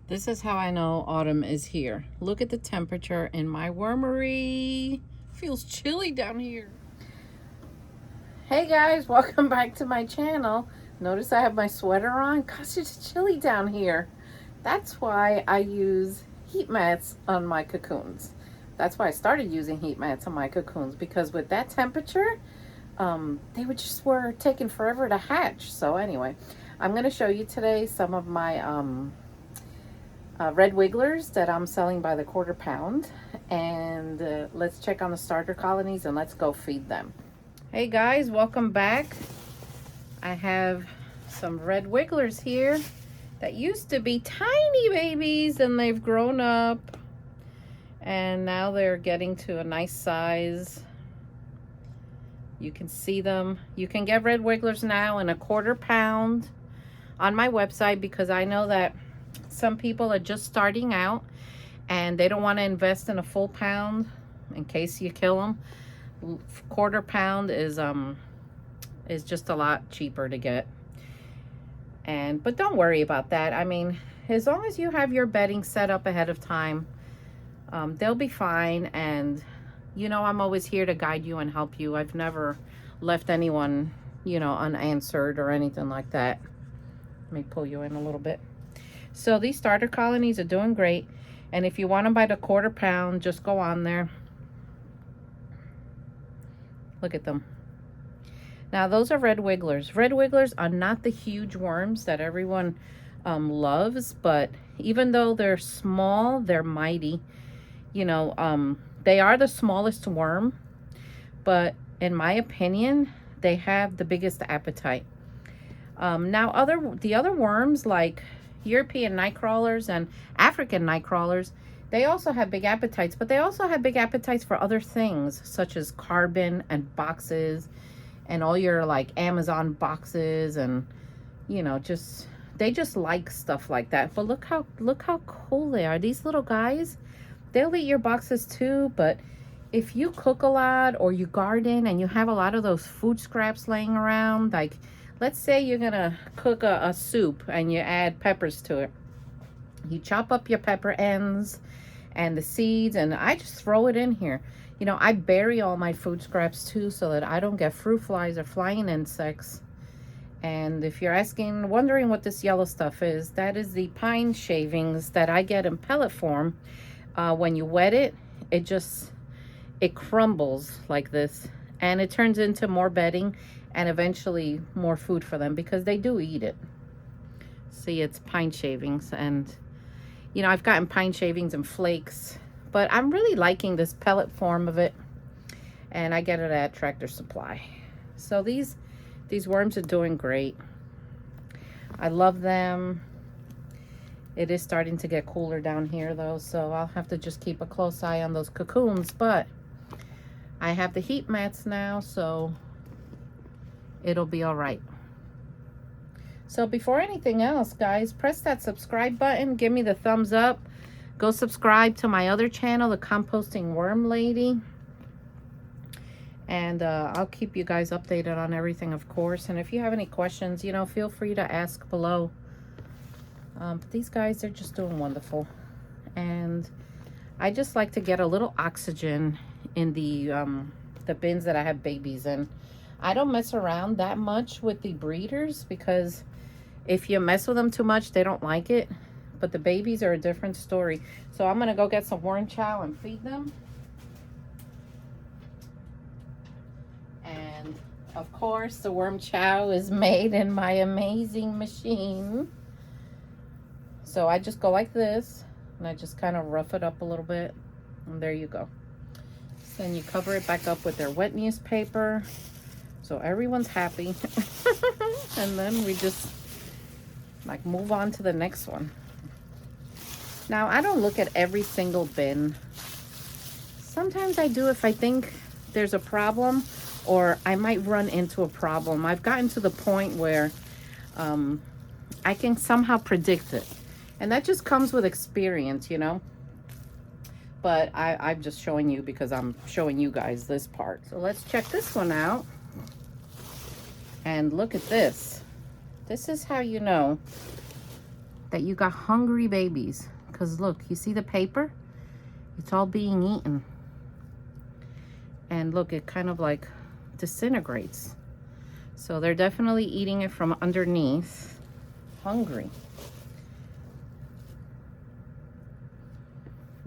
This is how I know autumn is here. Look at the temperature in my wormery. Feels chilly down here. Hey guys, welcome back to my channel. Notice I have my sweater on because it's chilly down here. That's why I use heat mats on my cocoons. That's why I started using heat mats on my cocoons, because with that temperature, they were taking forever to hatch. So anyway, I'm going to show you today some of my red wigglers that I'm selling by the quarter pound, and let's check on the starter colonies and let's go feed them. Hey guys, welcome back. I have some red wigglers here that used to be tiny babies, and they've grown up and now they're getting to a nice size. You can see them. You can get red wigglers now in a quarter pound on my website, because I know that some people are just starting out and they don't want to invest in a full pound in case you kill them. Quarter pound is just a lot cheaper to get. But don't worry about that. I mean, as long as you have your bedding set up ahead of time, they'll be fine. And you know, I'm always here to guide you and help you. I've never left anyone, you know, unanswered or anything like that. Let me pull you in a little bit. So these starter colonies are doing great. And if you want them by the quarter pound, just go on there. Look at them. Now those are red wigglers. Red wigglers are not the huge worms that everyone loves, but even though they're small, they're mighty. You know, they are the smallest worm, but in my opinion, they have the biggest appetite. Now the other worms, like European night crawlers and African night crawlers, they also have big appetites, but they also have big appetites for other things, such as carbon and boxes and all your like Amazon boxes, and you know, they just like stuff like that. But look how cool they are. These little guys, they'll eat your boxes too. But if you cook a lot or you garden and you have a lot of those food scraps laying around, like let's say you're gonna cook a soup and you add peppers to it. You chop up your pepper ends and the seeds, and I just throw it in here. You know, I bury all my food scraps too, so that I don't get fruit flies or flying insects. And if you're wondering what this yellow stuff is, that is the pine shavings that I get in pellet form. When you wet it, it crumbles like this, and it turns into more bedding and eventually more food for them, because they do eat it. See, it's pine shavings. And you know, I've gotten pine shavings and flakes, but I'm really liking this pellet form of it, and I get it at Tractor Supply. So these worms are doing great. I love them. It is starting to get cooler down here though, so I'll have to just keep a close eye on those cocoons, but I have the heat mats now, so it'll be all right. So before anything else, guys, press that subscribe button. Give me the thumbs up. Go subscribe to my other channel, The Composting Worm Lady. And I'll keep you guys updated on everything, of course. And if you have any questions, you know, feel free to ask below. But these guys, they're just doing wonderful. And I just like to get a little oxygen in the bins that I have babies in. I don't mess around that much with the breeders, because if you mess with them too much, they don't like it. But the babies are a different story. So I'm going to go get some worm chow and feed them. And of course, the worm chow is made in my amazing machine. So I just go like this, and I just kind of rough it up a little bit. And there you go. Then you cover it back up with their wet newspaper, so everyone's happy. And then we just like move on to the next one. Now, I don't look at every single bin. Sometimes I do if I think there's a problem, or I might run into a problem. I've gotten to the point where I can somehow predict it, and that just comes with experience, you know. But I'm just showing you because I'm showing you guys this part. So let's check this one out. And look at this. This is how you know that you got hungry babies. Because look, you see the paper? It's all being eaten. And look, it kind of like disintegrates. So they're definitely eating it from underneath. Hungry.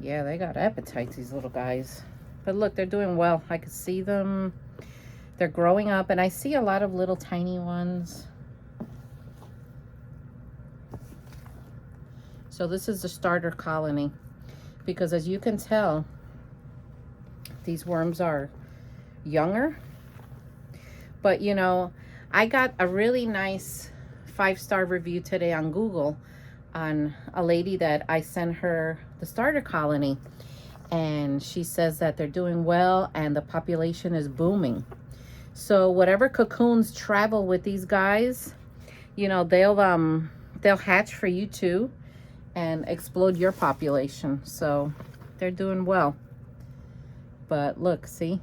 Yeah, they got appetites, these little guys. But look, they're doing well. I can see them. They're growing up, and I see a lot of little tiny ones. So this is the starter colony, because as you can tell, these worms are younger. But you know, I got a really nice 5-star review today on Google on a lady that I sent her the starter colony, and she says that they're doing well and the population is booming. So whatever cocoons travel with these guys, you know, they'll hatch for you too and explode your population. So they're doing well. But look, see?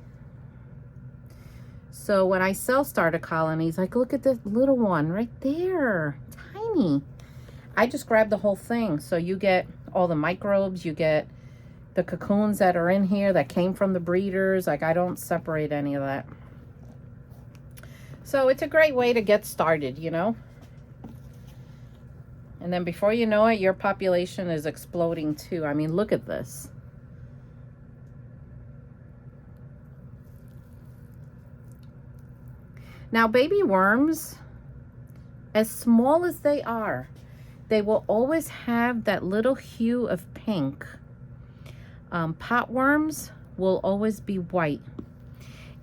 So when I sell starter colonies, like, look at this little one right there, tiny. I just grab the whole thing. So you get all the microbes, you get the cocoons that are in here that came from the breeders. Like, I don't separate any of that. So it's a great way to get started, you know? And then before you know it, your population is exploding too. I mean, look at this. Now, baby worms, as small as they are, they will always have that little hue of pink. Pot worms will always be white.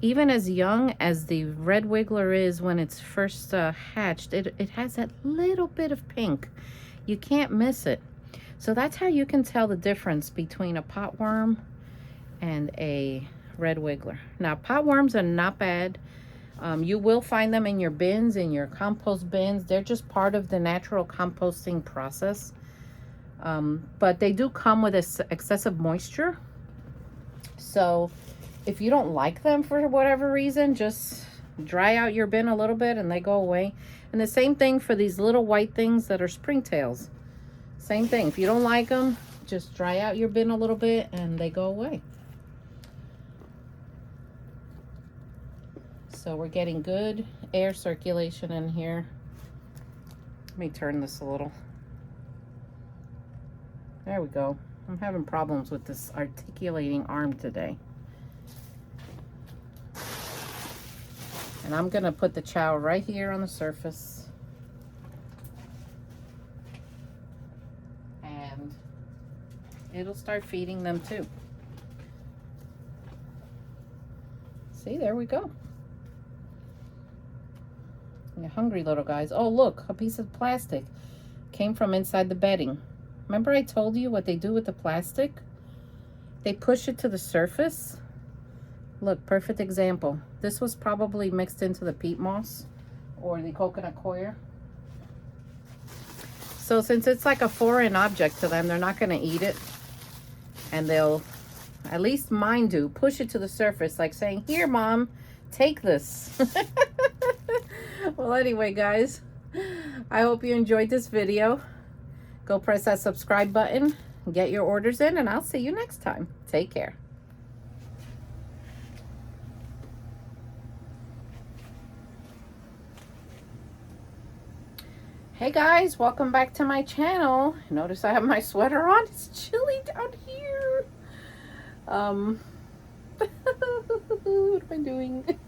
Even as young as the red wiggler is when it's first hatched, it has that little bit of pink. You can't miss it. So that's how you can tell the difference between a pot worm and a red wiggler. Now, pot worms are not bad. You will find them in your bins, in your compost bins. They're just part of the natural composting process. But they do come with excessive moisture. So if you don't like them for whatever reason, just dry out your bin a little bit and they go away. And the same thing for these little white things that are springtails. Same thing. If you don't like them, just dry out your bin a little bit and they go away. So we're getting good air circulation in here. Let me turn this a little. There we go. I'm having problems with this articulating arm today. And I'm gonna put the chow right here on the surface. And it'll start feeding them too. See, there we go. You're hungry little guys. Oh, look, a piece of plastic came from inside the bedding. Remember I told you what they do with the plastic? They push it to the surface. Look, perfect example. This was probably mixed into the peat moss or the coconut coir. So since it's like a foreign object to them, they're not going to eat it. And they'll, at least mine do, push it to the surface like saying, here, Mom, take this. Well, anyway, guys, I hope you enjoyed this video. Go press that subscribe button, get your orders in, and I'll see you next time. Take care. Hey guys, welcome back to my channel. Notice I have my sweater on. It's chilly down here. What am I doing?